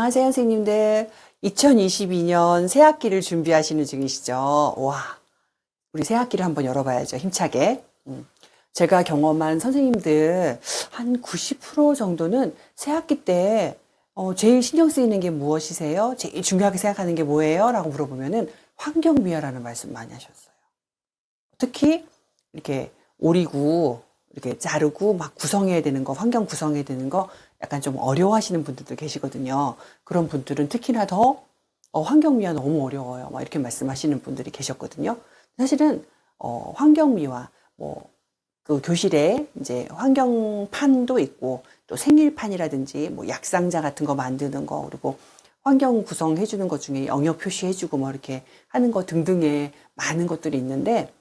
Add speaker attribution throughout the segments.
Speaker 1: 안녕하세요, 선생님들. 2022년 새학기를 준비하시는 중이시죠? 와, 우리 새학기를 한번 열어봐야죠, 힘차게. 제가 경험한 선생님들 한 90% 정도는 새학기 때 제일 신경 쓰이는 게 무엇이세요? 제일 중요하게 생각하는 게 뭐예요? 라고 물어보면은 환경미화라는 말씀 많이 하셨어요. 특히 이렇게 오리고 이렇게 자르고 막 구성해야 되는 거, 환경 구성해야 되는 거 약간 좀 어려워하시는 분들도 계시거든요. 그런 분들은 특히나 더 환경미화 너무 어려워요. 막 이렇게 말씀하시는 분들이 계셨거든요. 사실은 환경미화 뭐 그 교실에 이제 환경판도 있고 또 생일판이라든지 뭐 약상자 같은 거 만드는 거 그리고 환경 구성해 주는 것 중에 영역 표시해 주고 뭐 이렇게 하는 거 등등의 많은 것들이 있는데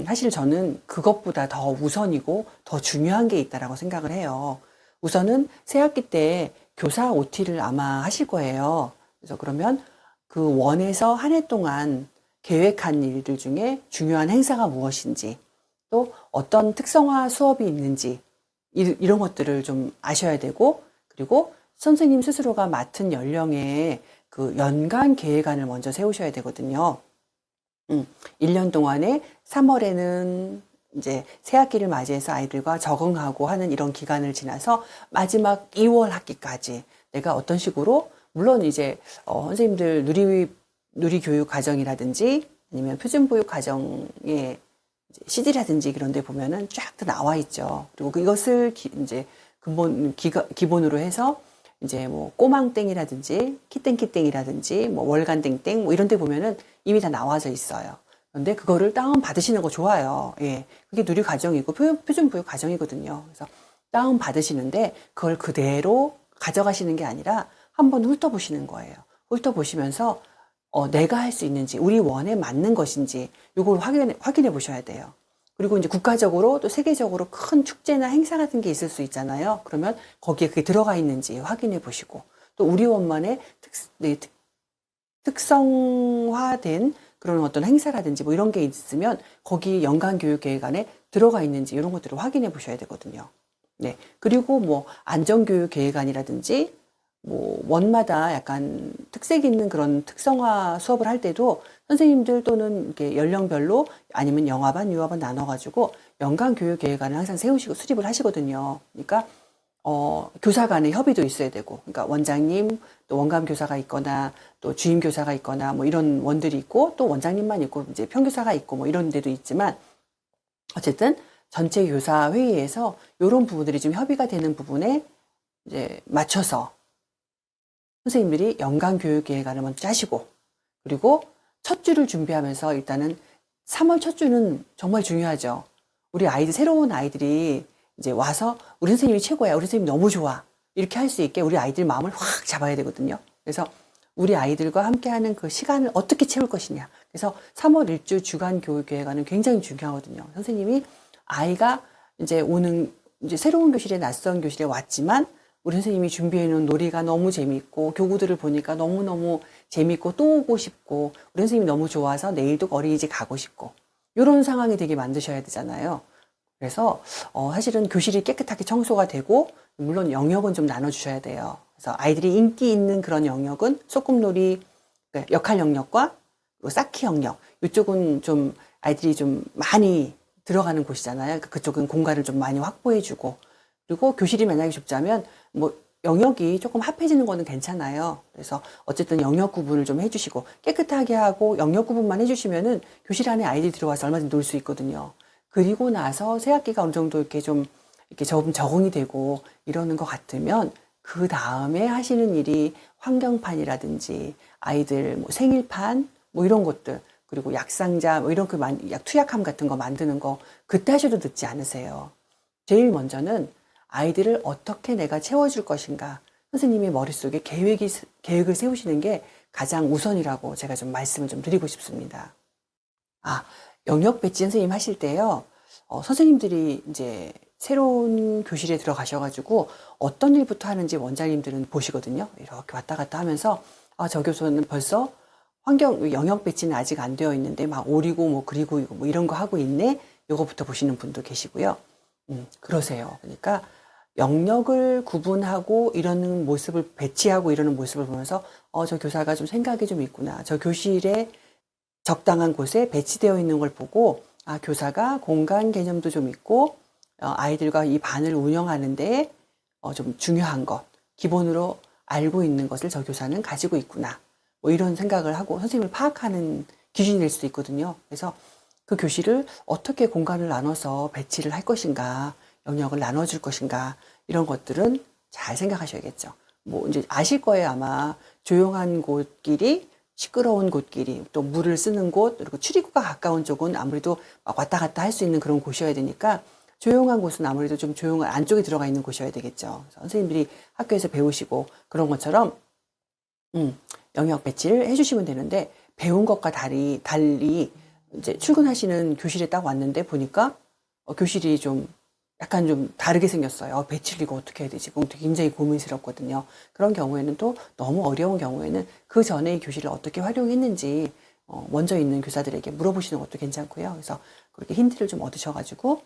Speaker 1: 사실 저는 그것보다 더 우선이고 더 중요한 게 있다라고 생각을 해요. 우선은 새학기 때 교사 OT를 아마 하실 거예요. 그래서 그러면 그 원에서 한 해 동안 계획한 일들 중에 중요한 행사가 무엇인지 또 어떤 특성화 수업이 있는지 이런 것들을 좀 아셔야 되고 그리고 선생님 스스로가 맡은 연령의 그 연간 계획안을 먼저 세우셔야 되거든요. 1년 동안에 3월에는 이제 새학기를 맞이해서 아이들과 적응하고 하는 이런 기간을 지나서 마지막 2월 학기까지 내가 어떤 식으로 물론 이제 선생님들 누리교육 과정이라든지 아니면 표준보육 과정에 CD라든지 그런 데 보면은 쫙 다 나와 있죠. 그리고 이것을 이제 기본으로 해서 이제 뭐 꼬망땡이라든지 키땡키땡이라든지 뭐 월간땡땡 뭐 이런 데 보면은 이미 다 나와져 있어요. 그런데 그거를 다운 받으시는 거 좋아요. 예. 그게 누리 과정이고 표준보육 과정이거든요. 그래서 다운 받으시는데 그걸 그대로 가져가시는 게 아니라 한번 훑어보시는 거예요. 훑어보시면서 내가 할 수 있는지, 우리 원에 맞는 것인지, 이걸 확인해 보셔야 돼요. 그리고 이제 국가적으로 또 세계적으로 큰 축제나 행사 같은 게 있을 수 있잖아요. 그러면 거기에 그게 들어가 있는지 확인해 보시고, 또 우리 원만의 특성화된 그런 어떤 행사라든지 뭐 이런 게 있으면 거기 연간교육계획 안에 들어가 있는지 이런 것들을 확인해 보셔야 되거든요. 네. 그리고 뭐 안전교육계획안이라든지 뭐 원마다 약간 특색 있는 그런 특성화 수업을 할 때도 선생님들 또는 이렇게 연령별로 아니면 영아반, 유아반 나눠가지고 연간 교육 계획안을 항상 세우시고 수립을 하시거든요. 그러니까 교사 간의 협의도 있어야 되고, 그러니까 원장님 또 원감 교사가 있거나 또 주임 교사가 있거나 뭐 이런 원들이 있고 또 원장님만 있고 이제 평교사가 있고 뭐 이런 데도 있지만 어쨌든 전체 교사 회의에서 이런 부분들이 좀 협의가 되는 부분에 이제 맞춰서 선생님들이 연간 교육 계획안을 먼저 짜시고 그리고 첫 주를 준비하면서 일단은 3월 첫 주는 정말 중요하죠. 우리 아이들 새로운 아이들이 이제 와서 우리 선생님이 최고야. 우리 선생님 너무 좋아. 이렇게 할 수 있게 우리 아이들 마음을 확 잡아야 되거든요. 그래서 우리 아이들과 함께하는 그 시간을 어떻게 채울 것이냐. 그래서 3월 1주 주간 교육 계획안은 굉장히 중요하거든요. 선생님이 아이가 이제 이제 새로운 교실에 낯선 교실에 왔지만 우리 선생님이 준비해 놓은 놀이가 너무 재밌고 교구들을 보니까 너무너무 재밌고 또 오고 싶고 우리 선생님이 너무 좋아서 내일도 어린이집 가고 싶고 이런 상황이 되게 만드셔야 되잖아요. 그래서 사실은 교실이 깨끗하게 청소가 되고 물론 영역은 좀 나눠주셔야 돼요. 그래서 아이들이 인기 있는 그런 영역은 소꿉놀이 역할 영역과 쌓기 영역 이쪽은 좀 아이들이 좀 많이 들어가는 곳이잖아요. 그쪽은 공간을 좀 많이 확보해주고 그리고 교실이 만약에 좁자면 뭐 영역이 조금 합해지는 거는 괜찮아요. 그래서 어쨌든 영역 구분을 좀 해주시고 깨끗하게 하고 영역 구분만 해주시면은 교실 안에 아이들이 들어와서 얼마든지 놀 수 있거든요. 그리고 나서 새학기가 어느 정도 이렇게 좀 적응이 되고 이러는 것 같으면 그 다음에 하시는 일이 환경판이라든지 아이들 뭐 생일판 뭐 이런 것들 그리고 약상자 뭐 이런 약 투약함 같은 거 만드는 거 그때 하셔도 늦지 않으세요. 제일 먼저는 아이들을 어떻게 내가 채워줄 것인가 선생님의 머릿속에 계획을 세우시는 게 가장 우선이라고 제가 좀 말씀을 좀 드리고 싶습니다. 영역 배치 선생님 하실 때요, 선생님들이 이제 새로운 교실에 들어가셔가지고 어떤 일부터 하는지 원장님들은 보시거든요. 이렇게 왔다 갔다 하면서 저 교수는 벌써 영역 배치는 아직 안 되어 있는데 막 오리고 뭐 그리고 뭐 이런 거 하고 있네. 요거부터 보시는 분도 계시고요. 그러세요. 그러니까 영역을 구분하고 이러는 모습을 배치하고 이러는 모습을 보면서 저 교사가 좀 생각이 좀 있구나. 저 교실에 적당한 곳에 배치되어 있는 걸 보고 교사가 공간 개념도 좀 있고 아이들과 이 반을 운영하는데 좀 중요한 것, 기본으로 알고 있는 것을 저 교사는 가지고 있구나. 뭐 이런 생각을 하고 선생님을 파악하는 기준이 될 수도 있거든요. 그래서 그 교실을 어떻게 공간을 나눠서 배치를 할 것인가, 영역을 나눠줄 것인가, 이런 것들은 잘 생각하셔야겠죠. 뭐 이제 아실 거예요, 아마. 조용한 곳끼리, 시끄러운 곳끼리, 또 물을 쓰는 곳, 그리고 출입구가 가까운 쪽은 아무래도 왔다 갔다 할 수 있는 그런 곳이어야 되니까 조용한 곳은 아무래도 좀 조용한 안쪽에 들어가 있는 곳이어야 되겠죠. 선생님들이 학교에서 배우시고 그런 것처럼 영역 배치를 해주시면 되는데 배운 것과 달리 이제 출근하시는 교실에 딱 왔는데 보니까 교실이 좀 약간 좀 다르게 생겼어요. 배치를 이거 어떻게 해야 되지? 굉장히 고민스럽거든요. 그런 경우에는 또 너무 어려운 경우에는 그 전에 이 교실을 어떻게 활용했는지 먼저 있는 교사들에게 물어보시는 것도 괜찮고요. 그래서 그렇게 힌트를 좀 얻으셔가지고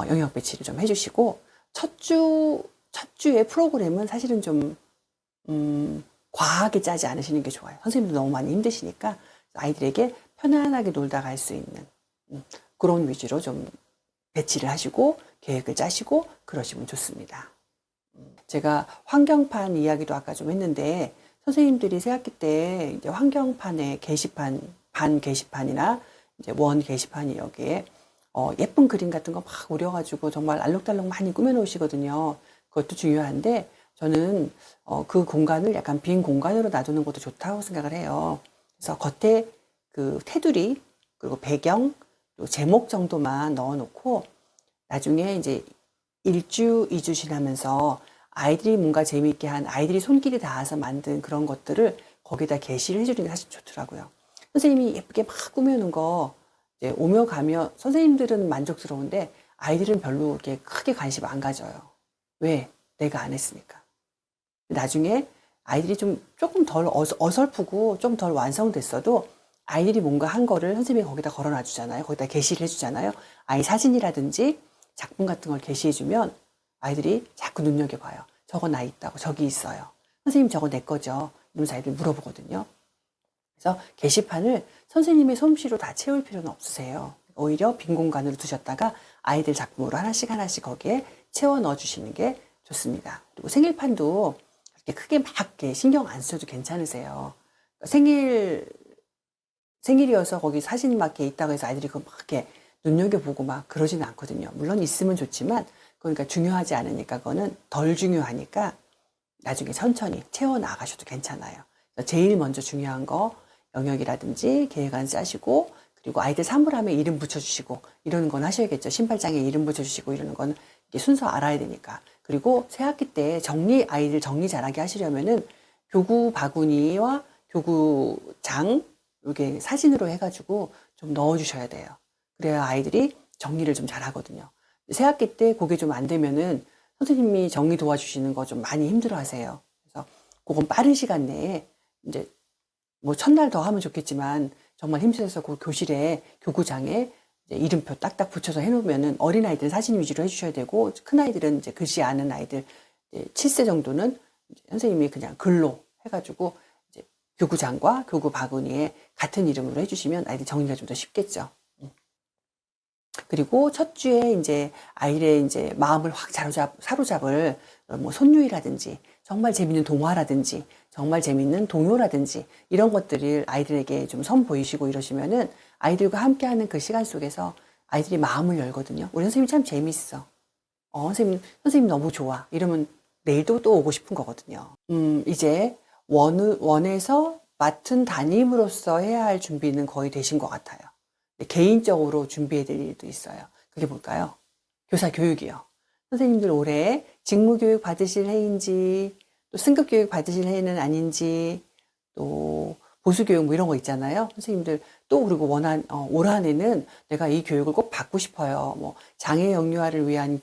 Speaker 1: 영역 배치를 좀 해주시고 첫 주의 프로그램은 사실은 좀 과하게 짜지 않으시는 게 좋아요. 선생님도 너무 많이 힘드시니까 아이들에게 편안하게 놀다 갈 수 있는 그런 위주로 좀 배치를 하시고 계획을 짜시고 그러시면 좋습니다. 제가 환경판 이야기도 아까 좀 했는데 선생님들이 새학기 때 이제 환경판에 게시판, 반 게시판이나 이제 원 게시판이 여기에 예쁜 그림 같은 거 막 그려가지고 정말 알록달록 많이 꾸며 놓으시거든요. 그것도 중요한데 저는 그 공간을 약간 빈 공간으로 놔두는 것도 좋다고 생각을 해요. 그래서 겉에 그 테두리 그리고 배경 또 제목 정도만 넣어놓고 나중에 이제 1주, 2주 지나면서 아이들이 뭔가 재미있게 한 아이들이 손길이 닿아서 만든 그런 것들을 거기다 게시를 해주는 게 사실 좋더라고요. 선생님이 예쁘게 막 꾸며놓은 거 이제 오며 가며 선생님들은 만족스러운데 아이들은 별로 이렇게 크게 관심 안 가져요. 왜? 내가 안 했으니까. 나중에 아이들이 조금 덜 어설프고 좀 덜 완성됐어도 아이들이 뭔가 한 거를 선생님이 거기다 걸어놔 주잖아요. 거기다 게시를 해주잖아요. 아이 사진이라든지 작품 같은 걸 게시해주면 아이들이 자꾸 눈여겨봐요. 저거 나 있다고, 저기 있어요. 선생님 저거 내 거죠. 이러면서 아이들이 물어보거든요. 그래서 게시판을 선생님의 솜씨로 다 채울 필요는 없으세요. 오히려 빈 공간으로 두셨다가 아이들 작품으로 하나씩 거기에 채워 넣어주시는 게 좋습니다. 그리고 생일판도 그렇게 크게 막 이렇게 신경 안 써도 괜찮으세요. 생일이어서 거기 사진 막 이렇게 있다고 해서 아이들이 그거 막 이렇게 눈여겨보고 막 그러지는 않거든요. 물론 있으면 좋지만, 그러니까 중요하지 않으니까, 그거는 덜 중요하니까 나중에 천천히 채워 나가셔도 괜찮아요. 제일 먼저 중요한 거, 영역이라든지 계획안 짜시고, 그리고 아이들 산물함에 이름 붙여주시고, 이러는 건 하셔야겠죠. 신발장에 이름 붙여주시고, 이러는 건 순서 알아야 되니까. 그리고 새학기 때 아이들 정리 잘하게 하시려면은 교구 바구니와 교구장, 이게 사진으로 해가지고 좀 넣어주셔야 돼요. 그래야 아이들이 정리를 좀 잘하거든요. 새학기 때 그게 좀 안 되면은 선생님이 정리 도와주시는 거 좀 많이 힘들어 하세요. 그래서 그건 빠른 시간 내에 이제 뭐 첫날 더 하면 좋겠지만 정말 힘쓰셔서 그 교실에 교구장에 이제 이름표 딱딱 붙여서 해놓으면은 어린아이들은 사진 위주로 해주셔야 되고 큰아이들은 이제 글씨 아는 아이들 7세 정도는 선생님이 그냥 글로 해가지고 이제 교구장과 교구 바구니에 같은 이름으로 해주시면 아이들 정리가 좀 더 쉽겠죠. 그리고 첫 주에 이제 아이의 이제 마음을 확 사로잡을 뭐 손유이라든지 정말 재밌는 동화라든지 정말 재밌는 동요라든지 이런 것들을 아이들에게 좀 선보이시고 이러시면은 아이들과 함께하는 그 시간 속에서 아이들이 마음을 열거든요. 우리 선생님 참 재밌어. 선생님 너무 좋아. 이러면 내일도 또 오고 싶은 거거든요. 이제 원에서 맡은 담임으로서 해야 할 준비는 거의 되신 것 같아요. 개인적으로 준비해야 될 일도 있어요. 그게 뭘까요? 교사 교육이요. 선생님들 올해 직무교육 받으실 해인지, 또 승급교육 받으실 해는 아닌지, 또 보수교육 뭐 이런 거 있잖아요. 선생님들 또 그리고 올 한해는 내가 이 교육을 꼭 받고 싶어요. 뭐 장애 영유아를 위한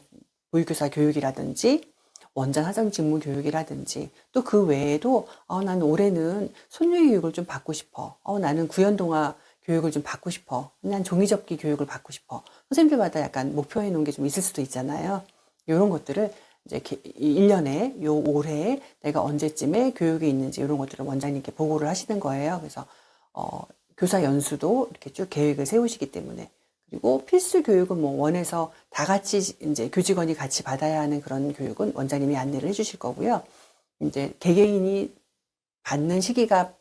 Speaker 1: 보육교사 교육이라든지, 원장 하정 직무 교육이라든지, 또 그 외에도, 나는 올해는 손유희 교육을 좀 받고 싶어. 나는 구연동화 교육을 좀 받고 싶어. 난 종이접기 교육을 받고 싶어. 선생님들마다 약간 목표해 놓은 게 좀 있을 수도 있잖아요. 이런 것들을 이제 1년에 올해 내가 언제쯤에 교육이 있는지 이런 것들을 원장님께 보고를 하시는 거예요. 그래서 교사 연수도 이렇게 쭉 계획을 세우시기 때문에, 그리고 필수 교육은 뭐 원에서 다 같이 이제 교직원이 같이 받아야 하는 그런 교육은 원장님이 안내를 해주실 거고요. 이제 개개인이 받는 시기가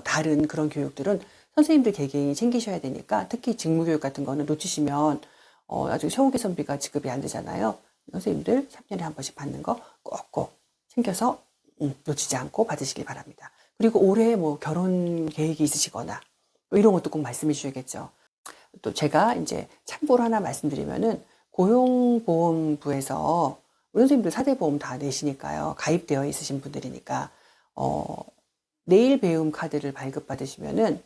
Speaker 1: 다른 그런 교육들은 선생님들 개개인이 챙기셔야 되니까, 특히 직무교육 같은 거는 놓치시면 아주 처우 개선비가 지급이 안 되잖아요. 선생님들 3년에 한 번씩 받는 거 꼭꼭 챙겨서 놓치지 않고 받으시길 바랍니다. 그리고 올해 뭐 결혼 계획이 있으시거나 뭐 이런 것도 꼭 말씀해 주셔야겠죠. 또 제가 이제 참고로 하나 말씀드리면은, 고용보험부에서 우리 선생님들 4대 보험 다 내시니까요. 가입되어 있으신 분들이니까 내일 배움 카드를 발급받으시면은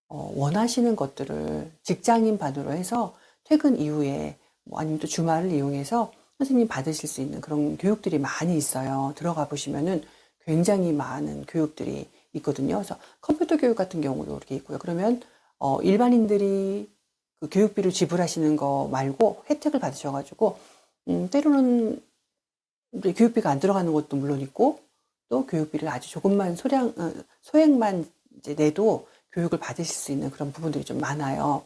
Speaker 1: 원하시는 것들을 직장인 반으로 해서 퇴근 이후에 뭐 아니면 또 주말을 이용해서 선생님 받으실 수 있는 그런 교육들이 많이 있어요. 들어가 보시면은 굉장히 많은 교육들이 있거든요. 그래서 컴퓨터 교육 같은 경우도 이렇게 있고요. 그러면 일반인들이 그 교육비를 지불하시는 거 말고 혜택을 받으셔가지고 때로는 이제 교육비가 안 들어가는 것도 물론 있고, 또 교육비를 아주 조금만 소액만 이제 내도 교육을 받으실 수 있는 그런 부분들이 좀 많아요.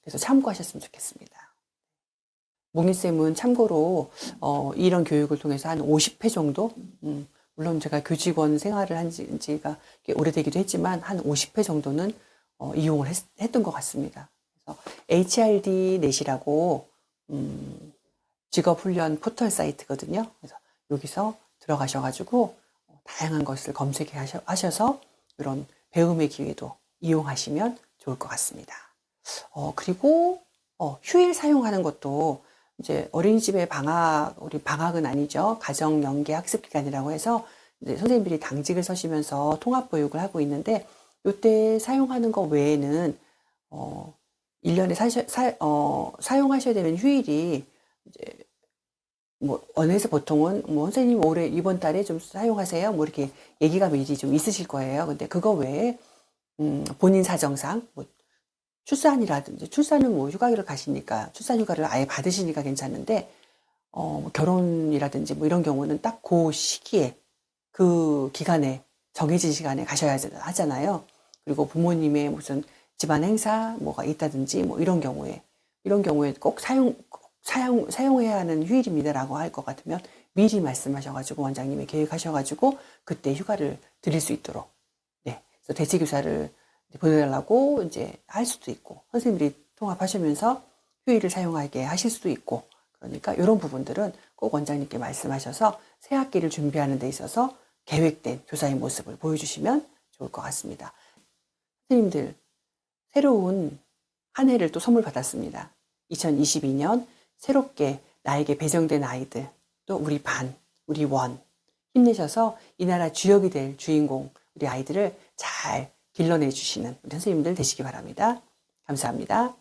Speaker 1: 그래서 참고하셨으면 좋겠습니다. 몽이쌤은 참고로 이런 교육을 통해서 한 50회 정도, 물론 제가 교직원 생활을 한 지가 꽤 오래되기도 했지만 한 50회 정도는 이용을 했던 것 같습니다. 그래서 HRD 넷이라고 직업훈련 포털 사이트거든요. 그래서 여기서 들어가셔가지고 다양한 것을 검색해 하셔서 이런 배움의 기회도 이용하시면 좋을 것 같습니다. 그리고 휴일 사용하는 것도 이제 어린이집의 우리 방학은 아니죠. 가정 연계 학습 기간이라고 해서 이제 선생님들이 당직을 서시면서 통합 보육을 하고 있는데, 이때 사용하는 것 외에는 1년에 사용하셔야 되는 휴일이 이제 뭐 원에서 보통은 뭐 선생님 올해 이번 달에 좀 사용하세요. 뭐 이렇게 얘기가 미리 좀 있으실 거예요. 근데 그거 외에 본인 사정상 뭐 출산이라든지, 출산은 뭐 휴가를 가시니까 출산 휴가를 아예 받으시니까 괜찮은데 뭐 결혼이라든지 뭐 이런 경우는 딱 그 시기에 그 기간에 정해진 시간에 가셔야 하잖아요. 그리고 부모님의 무슨 집안 행사 뭐가 있다든지 뭐 이런 경우에 꼭 사용해야 하는 휴일입니다라고 할 것 같으면 미리 말씀하셔가지고 원장님이 계획하셔가지고 그때 휴가를 드릴 수 있도록, 네, 그래서 대체교사를 보내달라고 이제 할 수도 있고, 선생님들이 통합하시면서 휴일을 사용하게 하실 수도 있고, 그러니까 이런 부분들은 꼭 원장님께 말씀하셔서 새 학기를 준비하는 데 있어서 계획된 교사의 모습을 보여주시면 좋을 것 같습니다. 선생님들, 새로운 한 해를 또 선물 받았습니다. 2022년 새롭게 나에게 배정된 아이들, 또 우리 반, 우리 원, 힘내셔서 이 나라 주역이 될 주인공, 우리 아이들을 잘 길러내 주시는 우리 선생님들 되시기 바랍니다. 감사합니다.